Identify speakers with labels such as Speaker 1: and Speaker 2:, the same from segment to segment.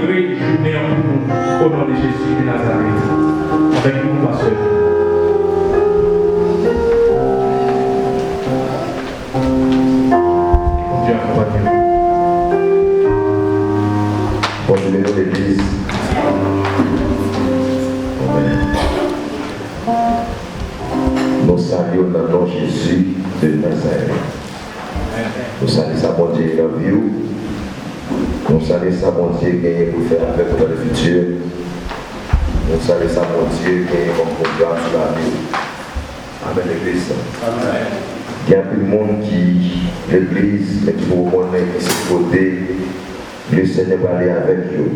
Speaker 1: célébrer journée en nous au nom de Jésus de Nazareth. Avec nous, pasteur. Dieu accompagne nous.
Speaker 2: Continuons l'église. Nous saluons dans le nom de Jésus de Nazareth. Nous saluons ça, mon Dieu, dans la vie. Nous saluons ça, mon Dieu, qui est pour faire avec nous dans le futur. Nous saluons ça, mon Dieu, qui est comme programme sur la vie. Amen, l'église. Amen. Il y a plus de monde qui, l'église, mais qui vous reconnaît, qui s'est côté. Le Seigneur va aller avec vous.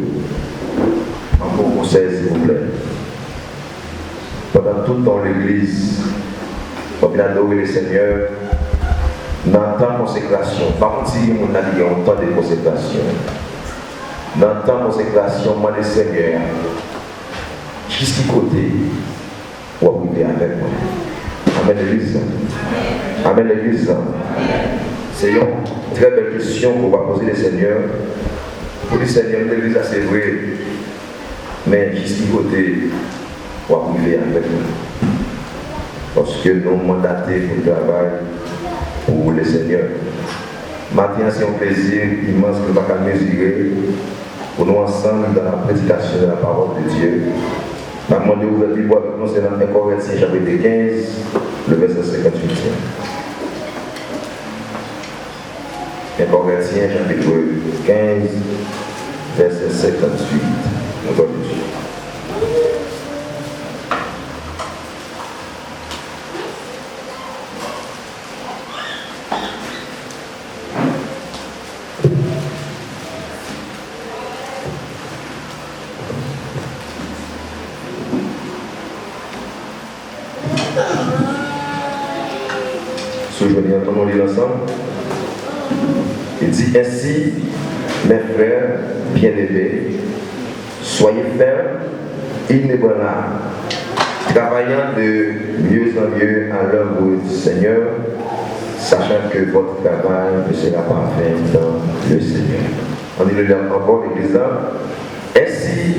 Speaker 2: Encore conseil, s'il vous plaît. Pendant tout le temps, l'église, on vient adorer le Seigneur. Dans le temps de consécration, par contre, si on a dit un temps de consécration, dans le temps de consécration, moi, le Seigneur, jusqu'à côté, on va prier avec moi. Amen, l'église. Amen, l'église. C'est une très belle question qu'on va poser le Seigneur. Pour le Seigneur, l'église, c'est vrai. Mais jusqu'à côté, on va prier avec nous. Parce que nous mandatés pour le travail pour le Seigneur. Maintenant, c'est un plaisir immense que nous allons mesurer pour nous ensemble dans la prédication de la parole de Dieu. Je vais demander ouvrir la Bible avec nous, c'est dans 1 Corinthiens chapitre 15, le verset 58. 1 Corinthiens chapitre 15, verset 58. Nous allons lire. On lit ensemble. Il dit ainsi, mes frères bien-aimés, soyez fermes, inébranlables, travaillant de mieux en mieux à l'œuvre du Seigneur, sachant que votre travail ne sera pas vain dans le Seigneur. On dit le encore l'église. Ainsi,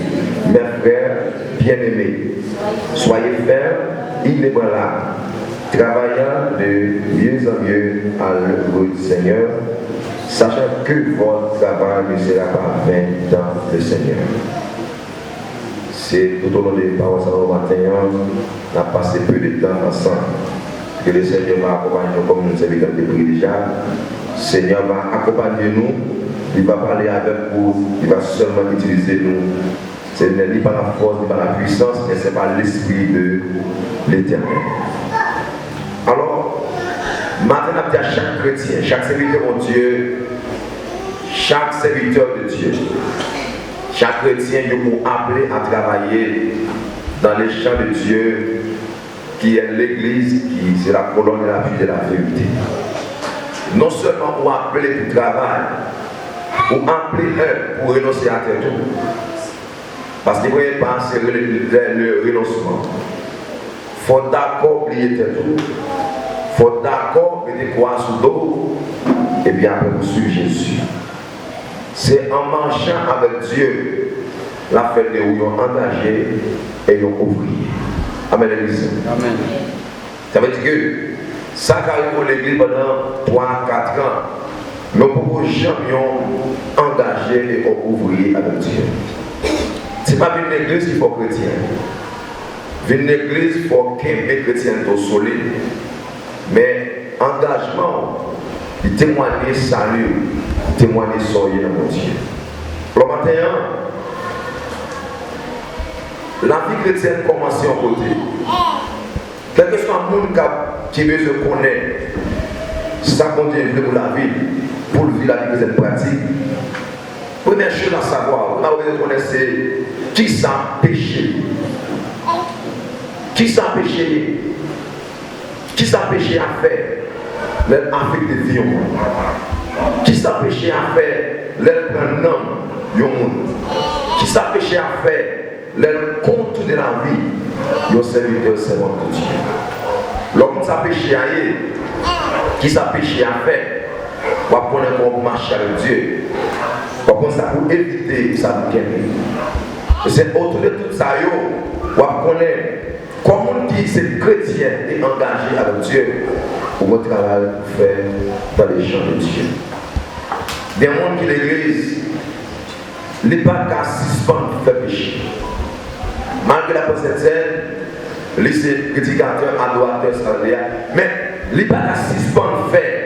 Speaker 2: mes frères bien-aimés, soyez fermes, inébranlables, travaillant de mieux en mieux à l'œuvre du Seigneur, sachant que votre travail ne sera pas vain dans le Seigneur. C'est tout au long des paroles au matin, on a passé peu de temps ensemble. Que le Seigneur va accompagner nous comme nous avons depuis déjà. Le Seigneur va accompagner nous, il va parler avec vous, il va seulement utiliser nous. Ce n'est pas la force, ni pas la puissance, mais c'est par l'Esprit de l'Éternel. Alors, maintenant, à chaque chrétien, chaque serviteur de Dieu, chaque serviteur de Dieu, chaque chrétien, nous sommes appelés à travailler dans les champs de Dieu, qui est l'Église, qui c'est la colonne de la vie de la vérité. Non seulement on appelé pour travail, on appelé un pour renoncer à terre tout. Parce que vous voyez pas, c'est le renoncement. Il faut d'accord oublier tout. Il faut d'accord mettre quoi sous l'eau et bien après vous suivre Jésus. C'est en marchant avec Dieu la fête de où ils ont engagé et ils ont ouvrier. Amen l'église. Amen. Ça veut dire que ça qui arrive à l'église pendant 3-4 ans, nous ne pouvons jamais engager et ouvrier avec Dieu. Ce n'est pas une église qui faut chrétien. Une église il faut qu'un chrétien soit solide. Mais engagement, il témoigne salut, il témoigne soyez dans mon Dieu. Le matin, la vie chrétienne commence en côté. Quel que soit le monde qui veut se connaître, ça continue pour la vie, pour vivre la vie chrétienne pratique. Première chose à savoir, on a besoin de connaître qui ça péché. Qui ça péché? Qui ça péché à faire? L'aide affecté de vie. Qui ça péché à faire? L'aide un homme. Qui ça péché à faire? Le compte de la vie, le serviteur servant de Dieu. L'homme ça péché à y, qui ça péché à faire, on va prendre un marcher avec Dieu, on va contre ça pour éviter ça vous gagner. C'est autour de tout ça, on connaît comment on dit c'est chrétien et engagé avec Dieu pour votre travail pour faire dans les champs de Dieu. Des gens qui l'église, les pas qu'à suspendre faire péché. Malgré la possession, les prédicateurs, adorateurs, mais les pas qu'à suspendre faire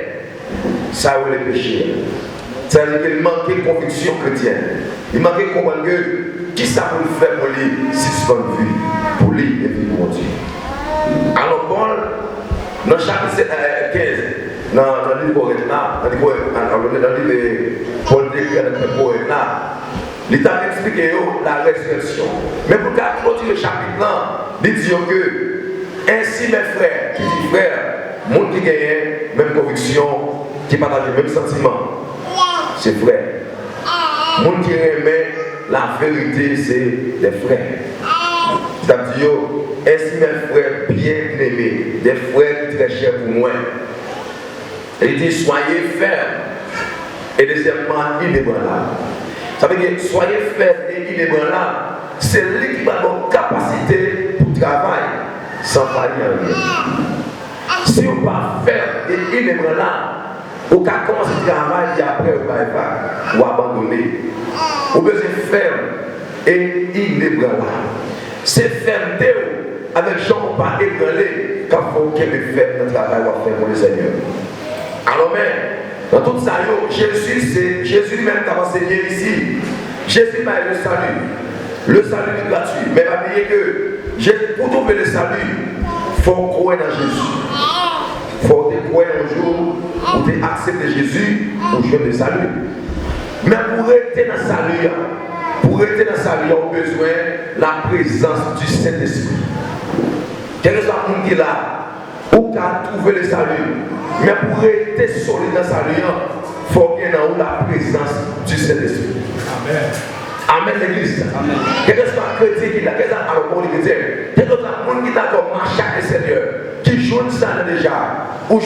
Speaker 2: ça ou les péchés. C'est-à-dire qu'il manquait de conviction chrétienne. Il manquait de comprendre que qui ça peut faire pour lui suspendre vie, pour lui et pour Dieu. Alors Paul, dans chapitre 15, dans le livre poète là, dans le livre Paul décrit dans le poète là, il t'a expliqué la résurrection. Mais pour clôturer le chapitre là, il dit que ainsi mes frères, qui dit frères, monde qui gagne même conviction, qui partage le même sentiment, c'est frère. Monde qui aime la vérité, c'est des frères. C'est-à-dire, ainsi mes frères bien aimés, des frères très chers pour moi. Il dit soyez fermes et deuxièmement inébranlables. Ça veut dire soyez fermes et inébranlables. C'est lui qui a une capacité pour travailler sans faillir en rien. Si on n'est pas ferme et inébranlable, on peut commencer le travail et après on va pas ou abandonner. On peut être ferme et inébranlable. C'est fermeté avec gens pas ébranlés quand il faut qu'il fasse le travail qu'on fait pour le Seigneur. Alors même, dans tout ça, Jésus lui-même t'a enseigné ici. Jésus m'a le salut. Le salut est gratuit. Mais va dire que pour trouver le salut, il faut croire dans Jésus. Il faut croire un jour où tu acceptes Jésus pour jouer le salut. Mais pour rester dans le salut, on a besoin de la présence du Saint-Esprit. Quel que soit le monde qui est là, ou qu'à trouver le salut. Mais pour rester solide dans le salut, il faut qu'il y ait la présence du Saint-Esprit. Amen. Amen l'église. Quel que soit le chrétien qui est là, quel que soit le chrétien, quel que soit le monde qui est d'accord, marche avec le Seigneur, qui joue ça déjà, ou on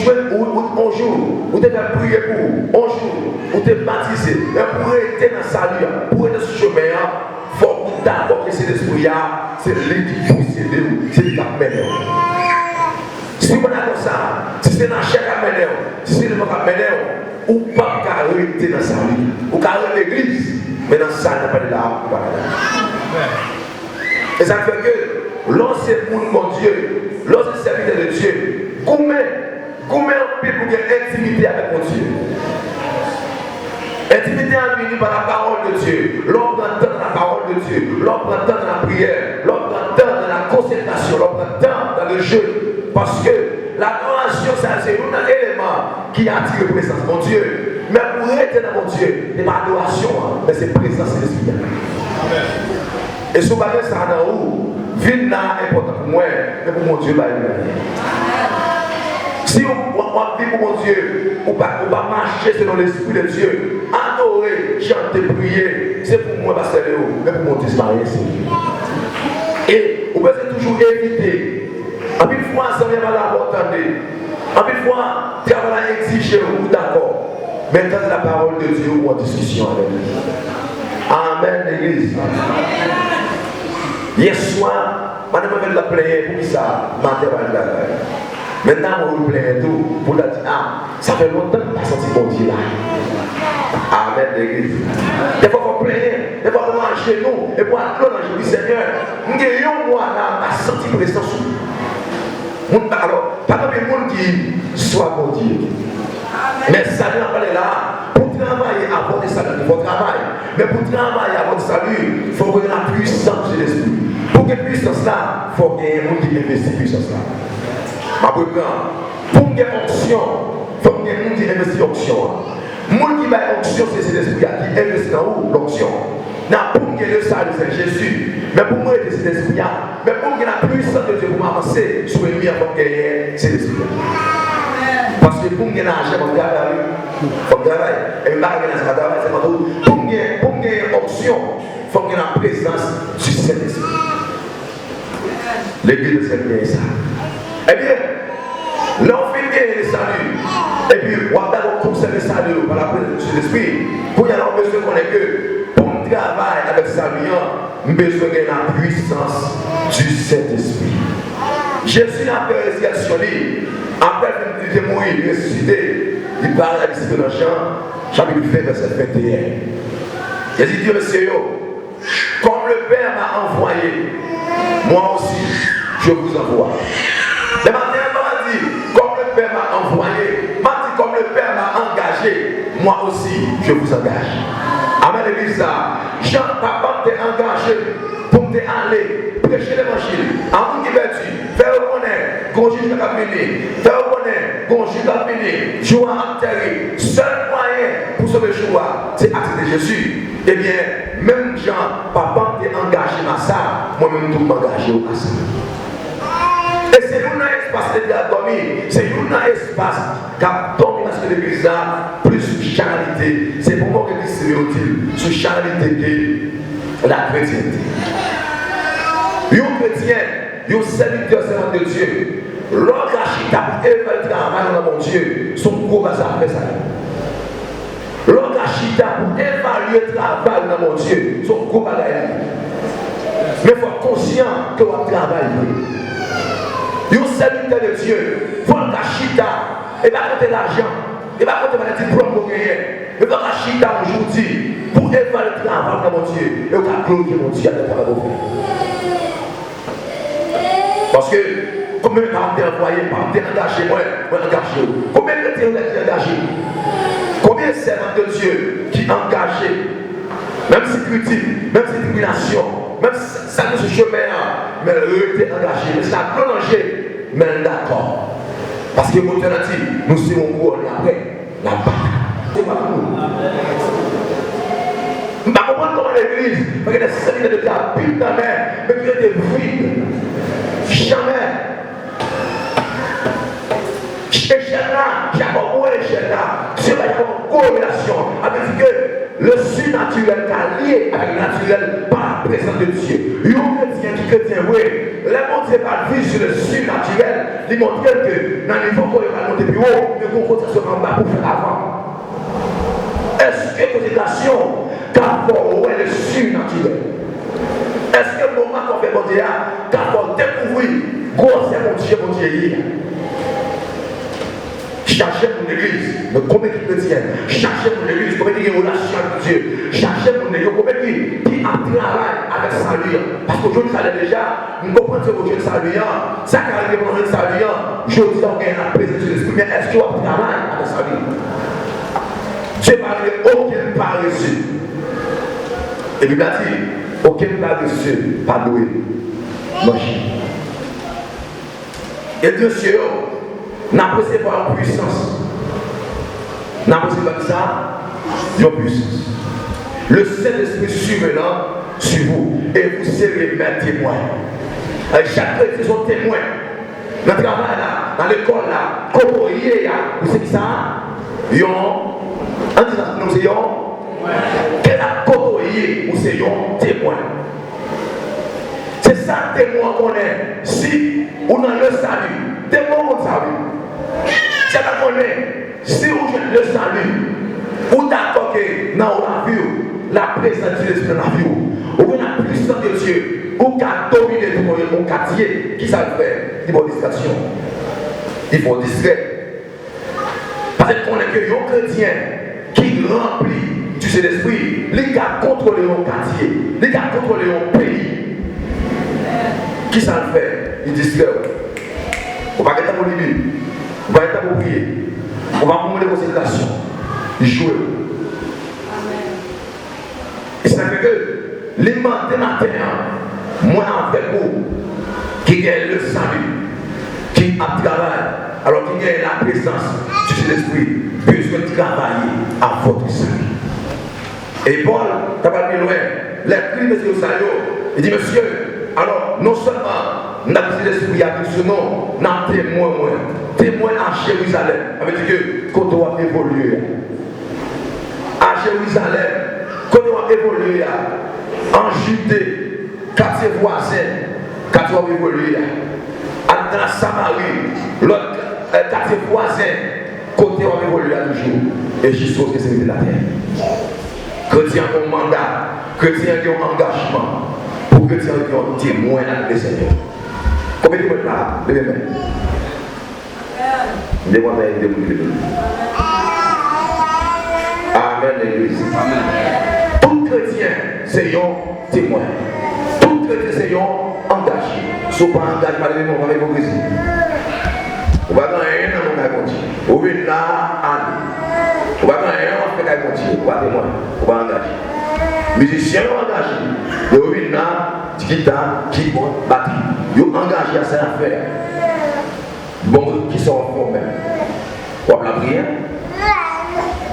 Speaker 2: joue, ou tu vas prier pour, on joue, ou tu es baptisé, mais pour rester dans le salut, pour être sur le chemin, il faut d'abord que c'est l'esprit, c'est lui qui possède, c'est lui qui amène. Si vous êtes comme ça, si c'est dans chaque amène, si c'est le monde amène, ou pas qu'à rester dans le salut, ou qu'à rester dans l'église, mais dans ça, il n'y a pas de là. Et ça fait que lorsque mon Dieu, lorsque c'est serviteur de Dieu, combien on peut pour intimité avec mon Dieu? Intimité est venue par la parole de Dieu. L'on prend temps dans la parole de Dieu. L'on prend temps dans la prière. L'on prend temps dans la concertation. L'on prend temps dans le jeu. Parce que l'adoration, c'est un élément qui attire la présence de mon Dieu. Mais pour être dans mon Dieu, ce n'est pas adoration, mais c'est présence de l'Esprit. Amen. Et si vous avez ça dans où, vivre là est important pour moi, mais pour mon Dieu, il va si on vit pour mon Dieu, on va marcher selon l'Esprit de Dieu, adorer, chanter, prier, c'est pour moi, parce que mais pour mon Dieu, c'est et on peut toujours éviter. En plus de fois, ça ne vient pas l'avoir entendu. En plus de fois, tu vas exiger ou d'accord. Maintenant, la parole de Dieu ou en discussion avec lui. Amen, l'église. Hier soir, madame avait la plaie pour ça, matin, maintenant, on vous plaît tout pour la dire, ça fait longtemps que je n'ai pas senti mon Dieu là. Amen, l'église. Des fois, on plaît, des fois, on va chez nous, et pour aller dans le Seigneur, nous avons moi là, senti présence. Alors, pas comme les gens qui soient mon Dieu. Mais ça n'a pas là. Pour travailler avant de salut, il faut travailler. Mais pour travailler avant de salut, il faut que la puissance de l'esprit. Pour que la puissance là, il faut qu'il y ait un monde qui investit la puissance là. Ma pour qu'il y ait onction, il faut qu'il y ait un monde qui investit l'onction. Le monde qui va onction, c'est l'esprit qui investit dans où l'onction. Pour qu'il y ait le salut, c'est Jésus. Mais pour moi, c'est l'esprit. Mais pour qu'il y ait la puissance de Dieu pour m'avancer sur l'ennemi, il faut qu'il y ait c'est l'esprit. Parce que pour gagner l'argent, il faut travailler. Et il va gagner l'argent, c'est pas tout. Pour gagner option, il faut gagner la présence du Saint-Esprit. L'église de Saint-Esprit, ça. Eh bien, là on fait gagner le salut. Et puis, on va d'abord conserver le salut par la présence de l'Esprit. Pour y aller, on besoin qu'on ait que avec sa vie, besoin de la puissance du Saint-Esprit. Jésus a fait résurrection, après qu'il était mort, il est ressuscité, il parle à la discipline dans Jean, chapitre 20, verset 21. Jésus dit, monsieur, comme le Père m'a envoyé, moi aussi, je vous envoie. Le matin, m'a dit, comme le Père m'a envoyé, m'a dit, comme le Père m'a engagé, moi aussi, je vous engage. Amen, l'église. Jean, papa, t'es engagé pour aller prêcher l'évangile. À vous qui vertu, faire reconnaître qu'on juge la venir, faire reconnaître qu'on juge la venir, jouer en terre. Seul moyen pour sauver Joua, c'est accepter Jésus. Eh bien, même Jean, papa, t'es engagé dans ça, moi-même, tout m'engagé au ça. Et c'est nous dans l'espace de la dormir, c'est nous dans l'espace qui a dormi dans l'église là, plus sur charité. C'est pour moi que l'église est utile, sur charité que la chrétienté. Un chrétien, un serviteur de Dieu, l'orgachite a pour élever le travail dans mon Dieu, son gros bazar après ça. L'orgachite a pour évaluer le travail dans mon Dieu, son gros bazar. Mais il faut être conscient que vous travaillez. Un serviteur de Dieu, il faut que chita, et va compter l'argent, et va compter le diplôme pour gagner. Et va chita aujourd'hui pour évaluer le travail dans mon Dieu, et va glorifier mon Dieu à travers vous. Parce que, combien de temps vous envoyé, pas engagé, moi engagé. Combien de temps vous êtes engagé? Combien de servants de Dieu qui sont engagés, même si critique, même si tribulation, même si ça ne se chemin, mais eux étaient engagés, mais ça a prolongé, mais d'accord. Parce que mon alternative, nous sommes au cours après la bataille. C'est pas tout. Je ne comprends pas comment l'église, parce que les serviteurs de Dieu habitent dans la mer, mais qui ont des vides. Jamais. C'est une corrélation avec que le surnaturel est lié avec le naturel par la présence de Dieu. Un chrétien, oui, les montrer par vie sur le surnaturel, ils montrent que dans le niveau qu'on va monter plus haut, mais qu'on continue sur en bas pour faire avant. Est-ce que considération qu'avoir le surnaturel? Est-ce que le moment qu'on fait bon Dieu, qu'avoir découvrir, gros c'est mon Dieu, cherchez mon église, mais combien de chrétiens, cherchez mon église, combien de relations avec Dieu, cherchez mon église, combien qui a travaillé avec salut. Parce qu'aujourd'hui, ça l'est déjà, nous comprenons que aujourd'hui, salut, ça qui arrive pendant le salut, je dis qu'on a la présence de l'esprit, mais est-ce qu'il y a un travail avec salut? Dieu n'a aucun paresseux. Et Bible a dit, aucun paresseux, pas doué, manger. Et Dieu, n'a pas posé par une puissance. N'a pas posé par ça, une puissance. Le Saint-Esprit survenant sur vous et vous serez mes témoins. Chaque chrétien sont témoins. Dans le travail là, dans l'école là, comment il y a, vous savez ça? Yon, en disant nous c'est yon, quel a côtoyé, vous c'est yon témoin. C'est ça témoin qu'on est. Si on a le salut, témoin on salut. C'est pas qu'on est, si vous êtes le salut, vous d'accord que dans la vie, la présence de l'esprit dans la vie, ou la puissance de Dieu, ou qu'à dominer tout le monde, quartier, qui ça le fait? Il faut distraction. Il faut distrait. Parce qu'on est que les chrétiens qui remplit du Saint-Esprit, les gars contrôler mon quartier, les gars contrôler mon pays. Qui ça le fait? Il distrait. On va être mon limite. On va être pour prier. On va prendre les considérations. Jouer. Et ça fait que les matins, moi avec vous, qui gagne le salut, qui a travaillé, alors qui gagne la présence du Saint-Esprit, besoin de travailler à votre salut. Et Paul, tu vas plus loin, les crimes de ce salut, il dit, monsieur, alors non seulement nous avons l'esprit avec ce nom, nous avons témoin à Jérusalem, avec que quand on va évoluer, à Jérusalem, quand on va évoluer, en Judée, quartier voisin, quand on va évoluer, dans la Samarie, l'autre quartier voisin, côté on va évoluer toujours, et jusqu'au que c'est de la terre. chrétien a un mandat, chrétien a un engagement, pour chrétien a un témoin avec le Seigneur. Combien de temps là? Levez main. Levez main. Amen, l'église. Amen. Tout chrétien, c'est un témoin. Tout chrétien, c'est un engagé. Si vous ne pas engagé, vous n'avez pas l'hypocrisie. Vous ne pouvez pas rien dans mon cas. Vous venez là, allez. Vous ne pouvez pas rien dans mon cas. Vous ne pouvez pas engager. Musiciens engagés. Vous venez là, guitare, keyboard, batterie. Vous engagez à cette affaire. Bon, qui sont en forme même. Vous avez la prière.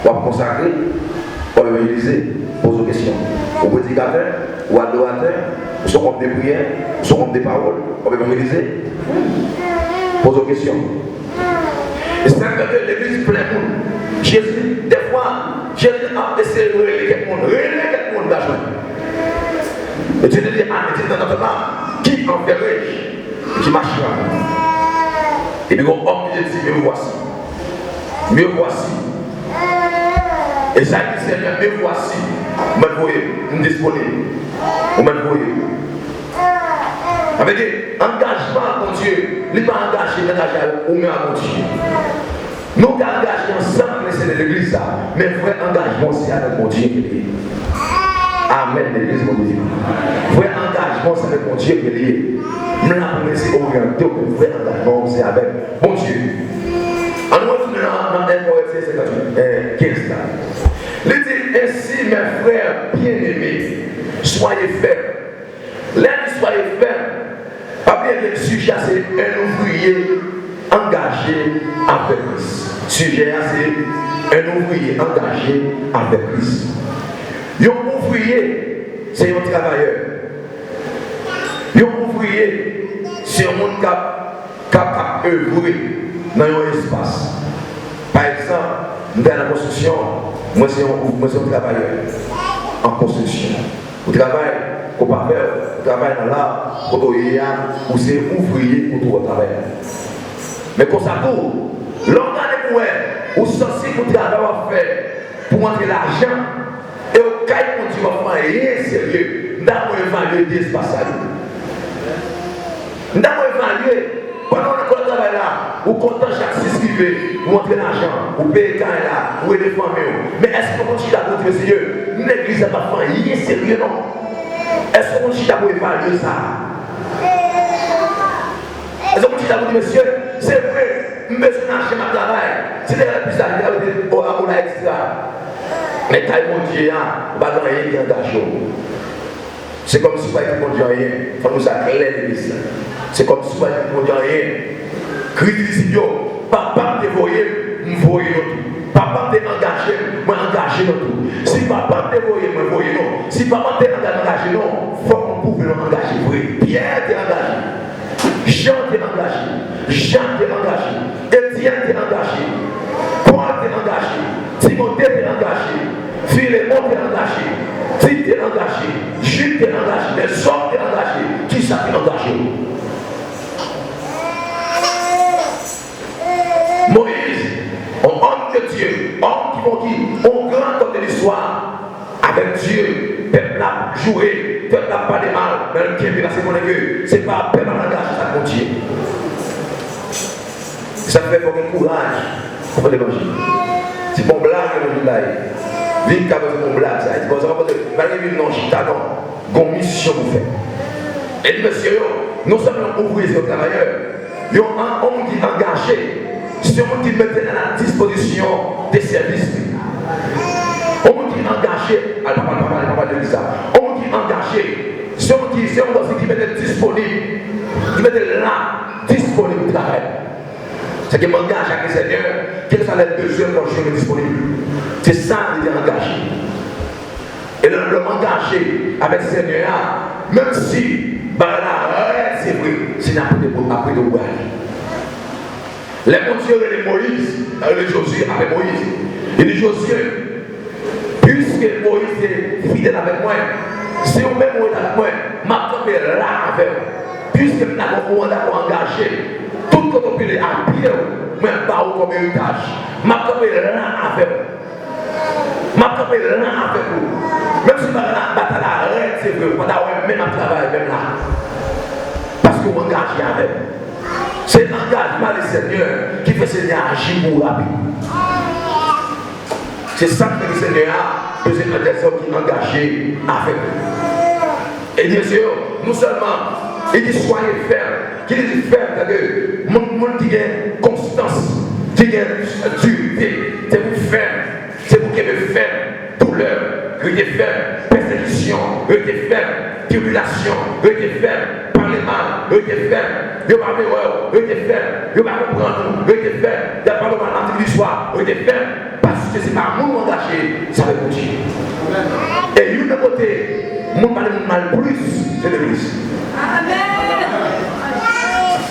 Speaker 2: Vous avez consacrer. Vous avez évangéliser. Posez des questions. Vous prédicateur, ou adorateur, vous sont comme des prières, vous sont comme des paroles. Vous avez évangéliser. Posez des questions. Et c'est vrai que l'église plein de monde. Jésus, des fois, Jésus a essayé de relayer quelqu'un, d'argent. Et Dieu dit, ah, mais dans notre âme, qui enverrai, qui marchera. Et puis, on homme dit, me voici. Me voici. Et ça dit, Seigneur, me voici. Vous me voyez, vous me disponible. Vous me voyez. Avec des engagements à Dieu, il n'est pas engagé au même à Dieu. Nous avons engagé ensemble avec l'église, mais vrai engagement, c'est avec mon Dieu. Amen, l'église, mon Dieu. Vrai engagement, c'est avec mon Dieu qui est lié. Nous avons laissé orienter, mais vrai engagement, c'est avec mon Dieu. En nous, nous avons un 15 là. Il dit ainsi, mes frères bien-aimés, soyez fermes. L'un soyez fermes. Pas bien que le sujet, c'est un ouvrier engagé avec Christ. Le sujet, c'est un ouvrier engagé avec Christ. Un ouvrier, c'est un travailleur. Un ouvrier, c'est un monde qui a œuvré dans un espace. Par exemple, dans la construction, moi c'est un travailleur en construction. Vous travaillez au papier, vous travaillez dans l'art, ou c'est ouvrier pour tout travail. Mais comme ça, tout, l'organe est ou censé pour travailler à faire pour entrer l'argent, et au cas où tu vas faire rien sérieux, nous avons évalué l'espace. Nous avons évalué. Pendant le travail là, vous comptez chaque 6 qui veut, vous entrez l'argent, vous payez quand là, vous aidez les familles. Mais est-ce que vous continuez à dire, Seigneur, l'église n'a pas fait rien sérieux, non? Est-ce que vous continuez à évaluer ça? Est-ce que vous continuez à dire, monsieur, c'est vrai, je suis dans le travail, c'est la plus agréable au la extra. Mais quand mon Dieu, on va dans rien qui engage. C'est comme si vous n'avez pas dit rien, il faut nous acclamer l'église. C'est comme si vous n'avez pas dit rien. Christ dit, papa te voyait, me voyait tout. Papa te engagé, moi engagé dans tout. Si papa te voyait, me voyait non. Si papa te engagé non, il faut qu'on puisse nous engager. Vrai. Pierre te engagé. Jean te engagé. Jean te engagé. Étienne te engagé. Paul te engagé. Timothée te engagé. Philémon te engagé. Tite te engagé. Jules te engagé. Les hommes te engagé. Qui ça te engagé? Moïse, un homme de Dieu, homme qui ont grand homme de l'histoire, avec Dieu, peuple a joué, peuple n'a pas de mal, mais le Québec, c'est pas peuple à langage, ça continue. Ça fait pour un courage pour l'évangile. C'est pour blague l'évangile là. Vite qu'à besoin de blague ça. C'est pour ça que malgré une non-chita, non, une mission vous fait. Et dit, monsieur, non seulement ouvriers et travailleurs, il y a un homme qui est engagé. C'est un monde qui mettait à la disposition des services. Un monde qui est engagé, à la de ça. Un monde qui est engagé, c'est un monde qui mettait disponible, qui mettait là, disponible pour travail. C'est qui m'engage avec le Seigneur, quels sont les besoins quand je suis disponible. C'est ça qui est engagé. Et le engagé avec le Seigneur, même si, c'est vrai, c'est n'importe quoi après de voir. Les Dieu et Moïse, les Josué avec Moïse. Il dit Josué, puisque Moïse est fidèle avec moi, si on met Moïse avec moi, ma campe est là avec moi. Puisque nous avons un mandat pour engager, tout ce qu'on peut à pied, même pas comme héritage, ma campe est là avec moi. m'a campé là avec vous. Même si la bataille arrête, c'est vrai, on a même un travail même là. Parce que vous engagez avec. C'est l'engagement du Seigneur qui fait Seigneur agir pour rapide. C'est ça que le Seigneur a besoin de des hommes qui sont engagés avec nous. Et bien sûr, non seulement, il dit soyez fermes. Qui dit ferme, c'est que le monde qui a constance, qui a dureté, c'est pour ferme, c'est pour qu'il y ait ferme, douleur, rester ferme, persécution, rester ferme, tribulation, rester ferme, parler mal, rester ferme, il n'y a pas d'erreur, rester ferme, il n'y a pas de comprendre, rester ferme, il n'y a pas de l'entrée du soir, rester ferme, parce que c'est pas mon engagé, ça va continuer. Et une de côté, mon mal plus, c'est l'église. Amen.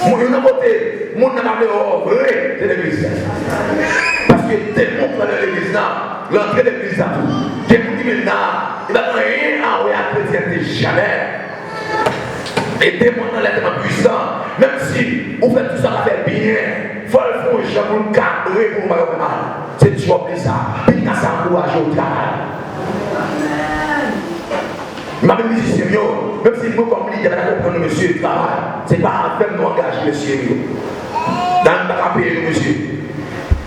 Speaker 2: Mon de côté, mon n'a pas de vrai, c'est l'église. Parce que dès qu'on prend l'église là, l'entrée de l'église là, dès qu'on dit maintenant, il va rien à la chrétienté jamais. Et dès qu'on est tellement puissant, même si on fait tout ça, on fait bien, il faut le faire pour le cadrer pour le mal. C'est du job de ça. Puis il y a ça encouragé au travail. Ma même musicien, même si nous comme il y a comprendre monsieur le travail, c'est pas avec nous engager monsieur. Dans le bac à payer monsieur.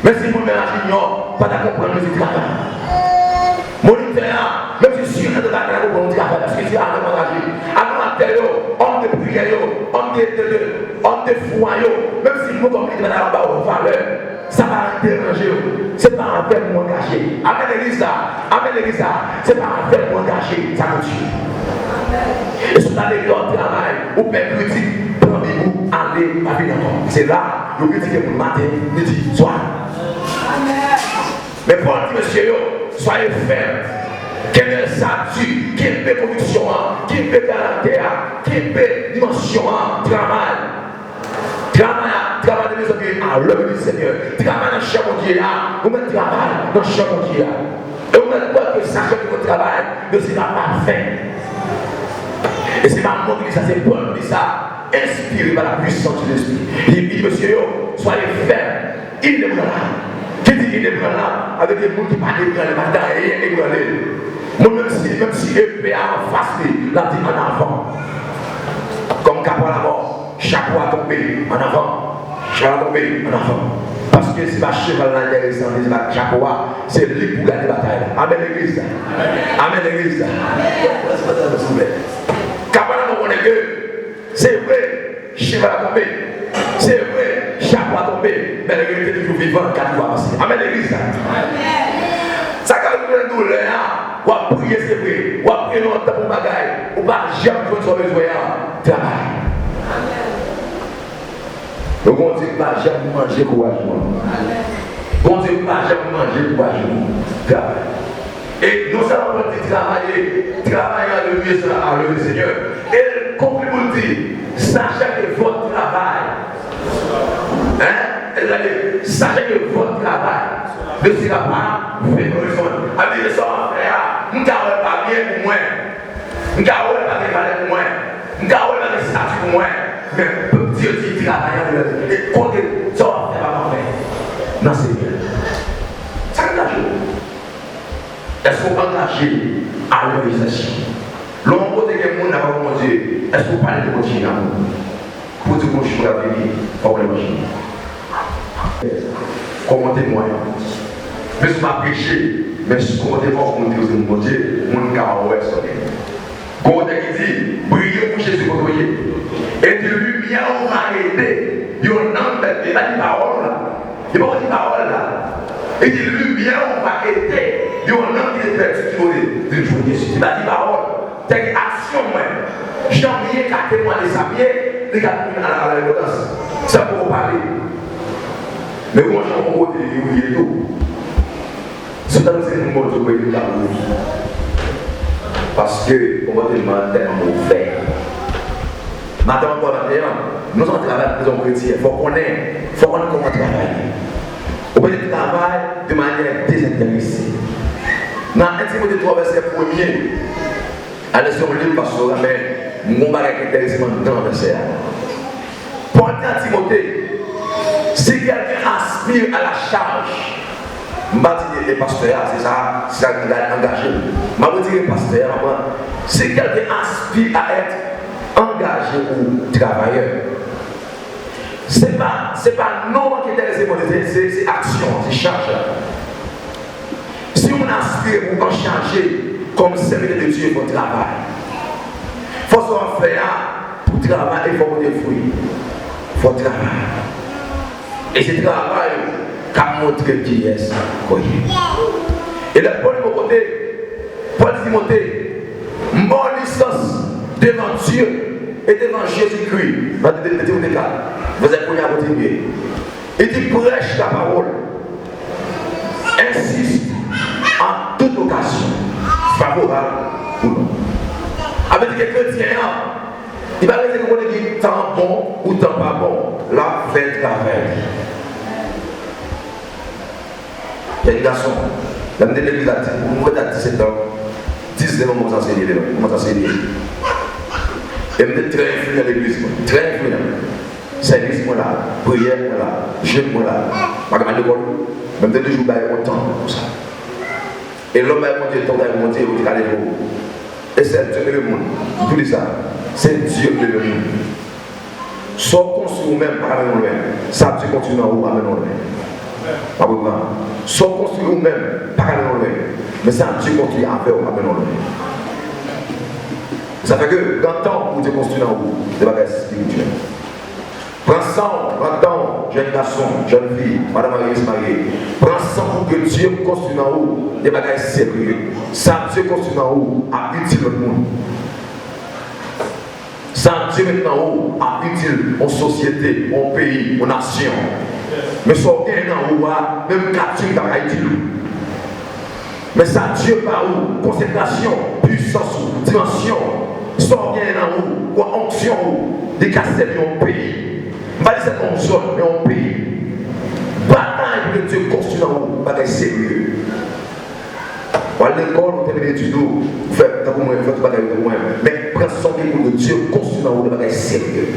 Speaker 2: Même si vous mélangez, pas d'accord comprendre monsieur le travail. Mon frère, même si je suis dans la comprendre le travail, parce que c'est à nous engager. À nous engager, homme de prière, homme de foi, même si nous comme il y a la valeur, ça va déranger. C'est pas avec nous engager. Avec l'église là, c'est pas avec nous engager, ça continue. Et si vous allez au travail, vous pouvez critiquer, parmi vous, allez à venir. C'est là, vous critiquez pour le matin, midi, soir. Mais pour dire, monsieur, soyez fermes. Quel est le statut, quelle est la conviction, quelle est le caractère, quelle est la dimension, travail. Travail de mes amis à l'œuvre du Seigneur. Travail dans chaque Dieu, vous mettez travail dans chaque Dieu. Et vous mettez quoi que sachez que votre travail ne sera pas fait. Et c'est pas moi qui dis ça, c'est Paul qui dit ça, inspiré par la puissance de l'esprit. Il dit, monsieur, soyez fermes, il est là. Qui dit il est là, avec des gens qui parlent de le matin et ébranlé. Moi, même si épée en face, la dit en avant. Comme capot à la mort, chapeau à tomber en avant, chapeau à tomber en avant. Parce que c'est pas cheval là intéressant, c'est pas chapeau, c'est lui pour gagner la bataille. Amen l'église. Amen l'église. Capable de que c'est vrai, cheval à tomber, c'est vrai, chapeau à tomber, mais l'église est toujours vivante, quand il va passer. Amen l'église. Ça calcule une douleur, ou à prier c'est vrai, ou à prier dans le temps pour bagaille, ou pas jamais faire son besoin, travail. Donc on dit pas jamais manger courageusement. On dit pas jamais manger courageusement. Travail. Et nous allons travailler à le Seigneur. Et comme vous le dites, sachez que votre travail, sachez que votre travail ne sera pas fait pour le son. Avec les soeurs, frère, nous n'avons pas bien pour moi. Nous n'avons pas bien pour moi. Nous n'avons pas bien statut pour moi. Mais Dieu dit travailler et quand ça va faire pas faire. Non, c'est bien. Ça engage. Est-ce qu'on va engager à l'organisation? L'homme côté que le monde n'a pas mon Dieu, est-ce qu'on parle de continuer pour dire que je suis la vie, pour le manger? Comment témoigner? Mais je m'ai prêché, mais je comment témoigner pour dire que mon Dieu, mon cœur est sonné. Quand il dit, brillez pour Jésus, vous voyez. Et de lumière, on va aider. Il y a un homme qui a dit parole là. Il va dire parole là. Et de lumière, on va aider. Il y a un homme qui est perdu d'une journée. Il va dire parole. C'est une action, moi. J'en ai qu'à témoigner ça bien. Les gars, à la évidence. Ça pour parler. Mais moi, j'en ai côté, il y a tout. C'est dans le monde où il y a parce que on va demander tellement mauvais. Maintenant, nous avons travaillé pour les chrétiens. Il faut qu'on ait comment travailler. On peut travailler de manière désintéressée. Dans 1 Timothée 3, verset 1er, allez sur le livre parce que mon bagage est intéressant dans le verset. Pour 1 Timothée, si quelqu'un aspire à la charge Je ne vais pas dire les pasteurs, c'est ça qui va engager. Je vais dire les pasteurs, c'est quelqu'un aspire à être engagé ou travailleur. Ce n'est pas non qui est intéressé, c'est action, c'est charge. Si on aspire pour en changer comme serviteur de Dieu pour le travail, il faut se faire pour travailler et pour des fruits. Il faut travailler. Et ce travail qui a montré qui est. Et là, Paul dit Timothée, mon licence devant Dieu et devant Jésus-Christ, dans le Timothée 4, vous êtes connus à continuer. Il dit prêche la parole, insiste en toute occasion, favorable ou non. Avec les chrétiens, il va rester qu'on dit tant bon ou tant pas bon, là, fait travail. Il y a un garçon, la de l'église a dit, vous êtes à 17 ans, 19 ans, vous enseignez. Et vous êtes très influent à l'église, très influent. Service, moi là, prière, moi là, jeûne, moi là, pas comme à l'école, même de 2 jours, il y a autant pour ça. Et l'homme a monté, le temps a monté, il va aller vous. Et c'est Dieu le monde. Tout dit ça. C'est Dieu le monde. Soit construit vous-même par la loin. Ça Dieu continue en haut, à loin. Pas beaucoup. Soit construit vous-même par la loin. Mais ça Dieu continue à faire, à loin. Ça fait que dans le temps où Dieu construit en haut, des bagages spirituels. Prends sang, jeune garçon, jeune fille, madame Marie mariée. Prends sang pour que Dieu construise en haut des bagages sérieux. Ça, Dieu construit en haut à utile le monde. Ça, Dieu maintenant en haut à utile en société, en pays, en nation. Mais ça, bien en haut, même capture dans Haïti. Mais ça, Dieu par où? Concentration, puissance, dimension. Ça, bien en haut, quoi, onction, des cassettes en pays. Pas de cette onction, mais en pays. Bataille que Dieu construit en haut, bataille sérieux. À l'école, on termine l'étude, vous faites comme moi, vous faites bataille comme moi. Mais prenez son que Dieu construit en haut, de bataille sérieux.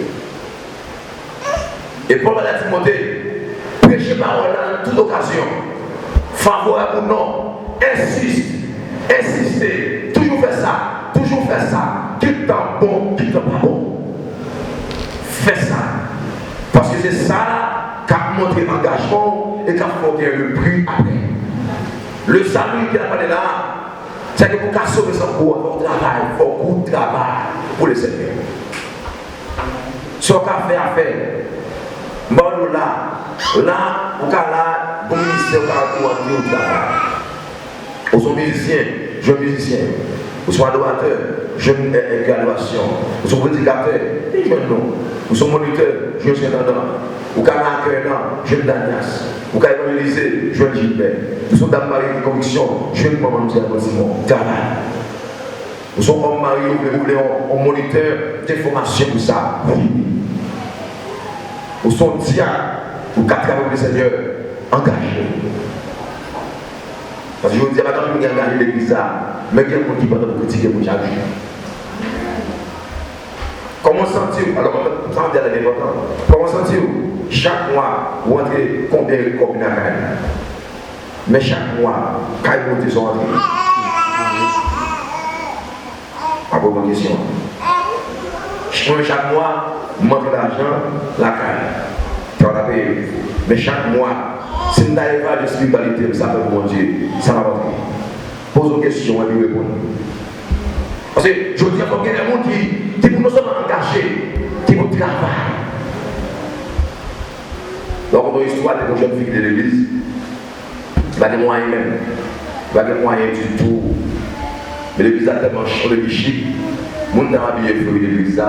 Speaker 2: Et Paul va dire Timothée, prêchez parole dans toute occasion, favorable ou non, insistez, toujours faire ça, qu'il temps bon, qu'il temps pas bon. Fais ça. Parce que c'est ça qui a montré l'engagement et qui a fait le prix après. Le salut qui a parlé là, c'est que pour qu'à sauver son corps, il faut beaucoup de travail pour le Seigneur. Ce qu'on a fait à faire, bon là, on a là, bon ministère, on a pour au travail. Vous êtes musicien, jeune musicien. Vous êtes adorateur, jeune graduation. Vous êtes prédicateur, jeune non. Vous êtes moniteur, jeune intendant. Vous êtes accueillant, jeune Danias. Vous êtes évangélisé, jeune Gilbert. Vous êtes dame mariée de conviction, jeune maman de Simon. Travail. Vous êtes homme marié, vous voulez un moniteur d'information pour ça. Vous êtes diacre, vous êtes travailler le Seigneur, engagé. Parce que je vous dis, maintenant, vous regardez l'église, mais il y a des gens qui peuvent critiquer pour chaque jour. Comment sentir-vous? Alors, ça va dire l'important. Comment sentir-vous? Chaque mois, vous entrez combien de copines à Caille? Mais chaque mois, Caille monte son entrée. Pas pour ma question. Chaque mois, vous montrez l'argent, la Caille. Tu vas la payer. Mais chaque mois, si vous n'avez pas de spiritualité, vous savez pour mon Dieu, ça va rentrer. Pose une question et lui répondre. Parce que je dis qu'il y a des gens qui pour nous sommes engagés, qui vont travailler. Donc, on a une histoire de jeune fille de l'église. Il va des moyens même. Il va des moyens du tout. Mais l'église a tellement changé de chic. Les gens ont habillé de l'église.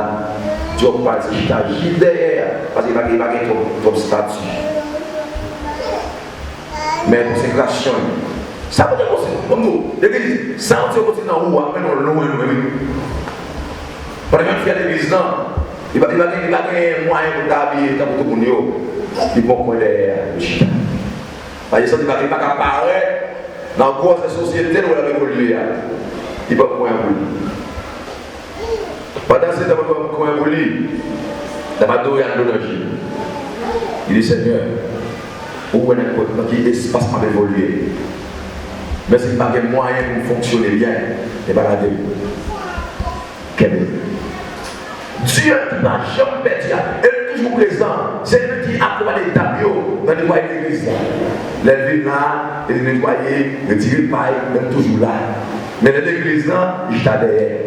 Speaker 2: Dieu parle de ce qui derrière. Parce qu'il va y avoir ton statut. Mais consécration, ça peut être possible. Comme nous, l'église, ça on tient continuer en haut, après on loin nous-mêmes. Par exemple, il y a l'église là, il va gagner un moyen pour t'habiller, pour tout le monde. Il va prendre le chita. Parce que ça, il va apparaître dans la grosse société où il va évoluer. Il va prendre un boulot. Pendant ce temps, il va prendre un boulot. Il va donner un énergie. Il dit Seigneur, Ou dans quel espace m'a évolué. Mais c'est pas des moyens pour fonctionner bien. Et pas la Dieu. Dieu qui n'a jamais perdu, il est toujours présent. C'est lui qui accompagne les tabliers dans les voies de l'église. Les villes là, les nettoyer, les tirer paille, même toujours là. Mais dans l'église là, il est derrière.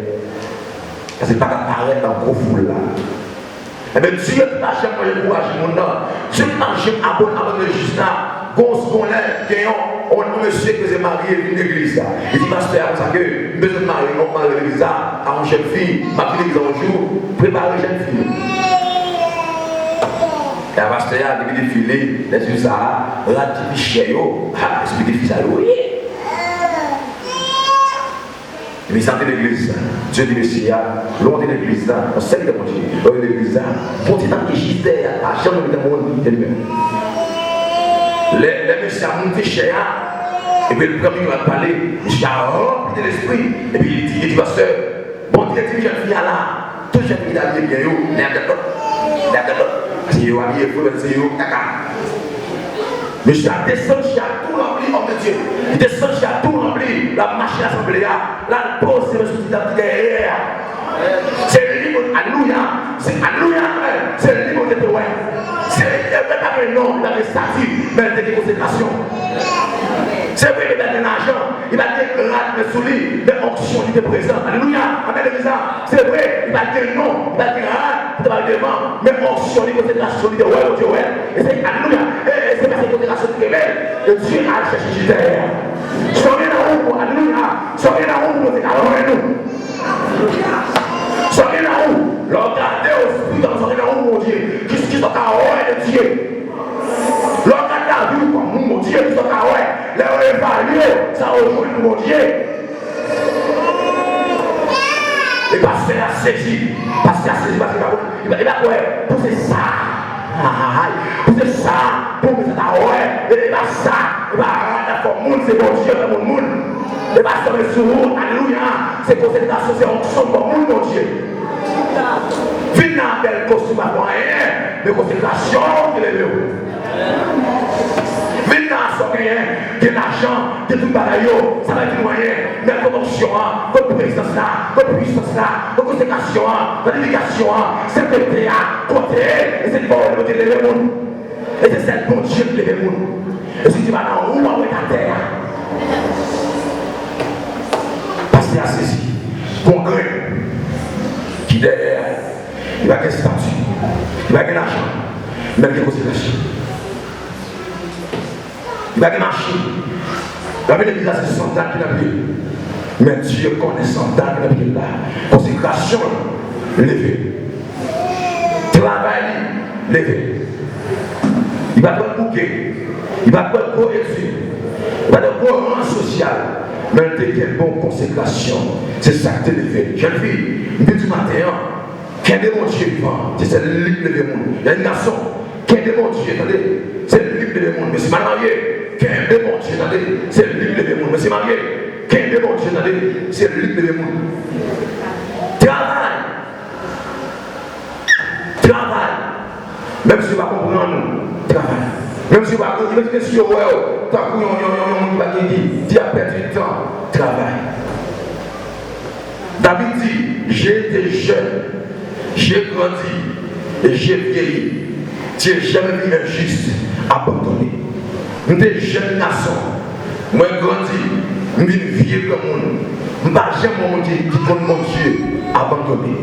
Speaker 2: Parce que c'est pas qu'à paraître dans le gros foule là. Et bien Dieu qui n'a jamais encouragé mon nom. Dieu qui n'a jamais abonné juste là. On monsieur que j'ai marié une église. Il dit, pasteur, comme ça que je besoin de marier, on marie l'église à une jeune fille, ma fille l'église un jour, préparer une jeune fille. Et le pasteur a défilé, les yeux ça, ratifié, expliqué ça, oui. Il dit, c'est l'église. Dieu dit, Messia, l'on est l'église là, on sait que l'on est l'église là, continue à registre, à chaque moment de monde, les messieurs ont monté chez eux, et puis le premier va parler, il a rempli de l'esprit, et puis il dit, pasteur, bon, il dit, jeune fille là, tout jeune fille là, il est bien, il est c'est eux, c'est eux, mais je descends chez tout rempli, homme de Dieu. Il descend chez tout rempli, la machine assemblée, la pose, c'est le soutien derrière. C'est le livre, alléluia, c'est alléluia, c'est le livre de Théoïe. C'est le nom, il a des statuts, mais il a des consécrations. C'est vrai qu'il a de l'argent, il a des rats de souliers, des onctions, il est présent. Alléluia, amen, c'est vrai, il a des noms, il a des rats, il a des vents, mais onctions, il est consécration, il est ouais, et c'est alléluia, et c'est pas cette consécration qui est belle, que Dieu a cherché sur terre. Soyez dans où, alléluia, soyez dans où, c'est nous. Soyez dans où, regardez au spirit, soyez dans où, mon Dieu, qu'est-ce qui sont à de Dieu. Regardez la vie comme mon Dieu, qui sont à les évaluer, ça rejoint mon Dieu. Et passer à saisir, parce qu'il va quoi, pousser ça. Pousser ça, pour que ça et pas ça, et pas la monde, c'est mon Dieu, c'est mon monde. Et pas ça, mais sur vous, alléluia, c'est consécration, c'est onction pour mon Dieu. Venez à belle costume à moyen, mais consécration, il est le maintenant, ça qui est l'argent, de tout bagaille, ça va être moyen, mais votre option, votre présence là, votre puissance là, votre consécration, votre éducation, c'est le théâtre, côté, et c'est le bon de lever le monde. Et c'est celle bon Dieu qui lève le monde. Et si tu vas dans où avec ta terre, parce qu'il y a ceci, congrès, qui derrière, il va gagner statut, il va gagner l'argent, même des consécrations. Il va marcher. La vie de l'Église, c'est 100 ans qu'il a pris. Mais Dieu connaît 100 ans qu'il a pris là. Consécration, levé. Travail, levé. Il va pas bouquet. Il va pas gros études. Il va pas gros rang social. Mais il y a une bonne consécration. C'est ça que tu es levé. Jeune fille, du matin, qu'un démon Dieu vivant, c'est le livre de monde. Il y a une nation, qu'un démon Dieu, attendez, c'est le livre de monde. Mais c'est mal marié. Qu'un démon Dieu, c'est le livre de monde. Mais c'est marié. Qu'un démon Dieu, c'est le livre de monde. Travail. Travail. Même si tu vas comprendre, travail. Même si tu vas comprendre, même si tu vas comprendre, tu as perdu du temps. Travail. David dit, j'ai été jeune, j'ai grandi et j'ai vieilli. Tu n'as jamais vu un juste abandonné. Nous sommes jeunes nations. Moi, grandi, nous sommes vieux comme nous. Nous ne sommes jamais mon Dieu qui compte mon Dieu abandonné.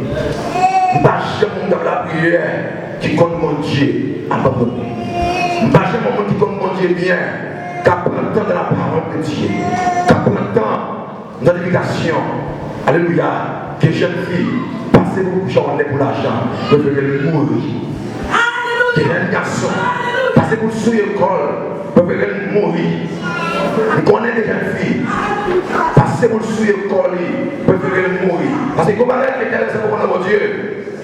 Speaker 2: Nous ne sommes jamais dans la prière qui compte mon Dieu abandonné. Nous ne sommes jamais mon Dieu qui compte mon Dieu bien, qui prend le temps de la parole de Dieu, qui prend le temps de l'éducation. Alléluia. Que jeune fille, passez beaucoup de journées pour l'argent, vous devez mourir. Que jeune garçon, passez beaucoup de l'école. Vous pouvez mourir. Vous connaissez des jeunes filles. Passez vous sous l'école, vous pouvez mourir. Parce que comment est-ce que c'est pour mon Dieu?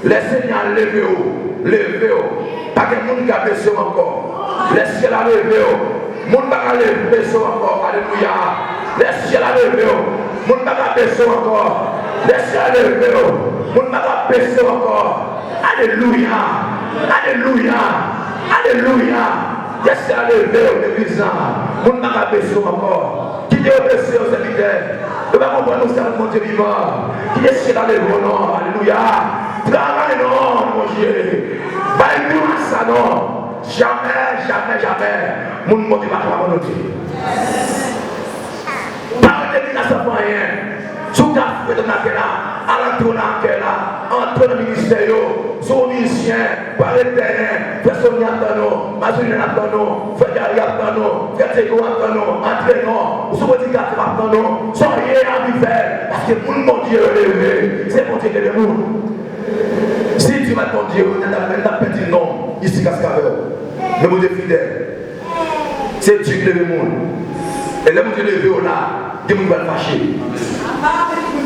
Speaker 2: Laissez-nous lever-vous. Levez-vous. Pas que le monde a baissé encore. Laissez-la lever-vous. Le monde n'a pas baissé encore. Alléluia. Laissez-la lever-vous. Le monde n'a pas baissé encore. Laissez-la lever-vous. Le monde n'a pas baissé encore. Alléluia. Alléluia. Alléluia. Laissez à lever au l'église. Mon n'a pas besoin encore. Qui est obéissé aux serviteurs. Ne pas comprendre nous, c'est mon Dieu vivant. Qui est dans les bons noms. Alléluia. Travaille non, mon Dieu. Baille-nous à ça non. Jamais, jamais, jamais. Mon Dieu va pas abandonner. Pas de dédicace à rien. Sous ta fête de là, à l'entour là, entre le ministère, sous le musicien, par le terrain, personne n'y attend nous, Mazouine attend nous, Fédéral attend nous, Fédégo attend nous, entraînons, sous le dicat attend nous, sans rien à vivre, parce que mon Dieu est levé, c'est mon Dieu qui est le monde. Si tu vas ton Dieu, tu as petit nom, ici Cascaveur, le monde est fidèle, c'est Dieu qui est le monde. Et là, vous devez lever là, des gens vont fâcher.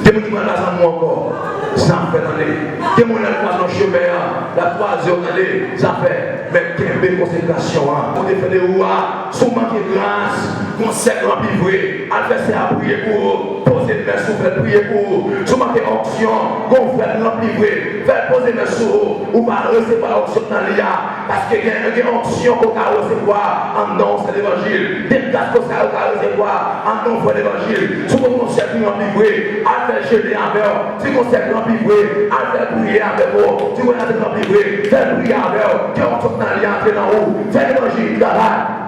Speaker 2: Des gens vont là encore. Ça fait l'année. Des gens vont dans le chemin, la troisième année, ça fait. Mais quelle consécration. On défend des rois, souvent qui grâce, consacre en pivré, adversaire à prier pour, poser mes sous, faire prier pour, souvent qui onction, qu'on fait l'empivré, faire poser mes sous, ou pas recevoir onction dans l'IA, parce qu'il y a une onction qu'on va recevoir en nom de l'évangile, des grâces qu'on va recevoir en nom de l'évangile, si on consacre l'empivré, à faire jeter avec eux, si on consacre l'empivré, à faire prier avec eux, si on consacre l'empivré, faire prier avec eux, qui ont dans l'IA, entrer dans haut, faire l'évangile, travail.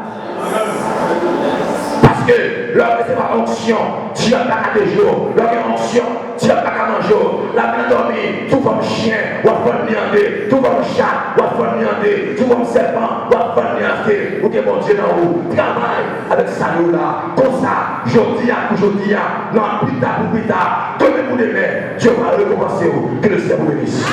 Speaker 2: Parce que leur c'est pas onction, tu n'as pas qu'à des jours, leur onction, tu n'as pas qu'à manger, la bien dormir, tout comme chien, ou à faire niander, tout comme chat, ou à faire niander, tout comme serpent, ou à faire niander, ou que mon Dieu dans haut, travaille avec ça là, comme ça, aujourd'hui, non, plus tard, demain pour demain, Dieu va récompenser, que le Seigneur vous bénisse.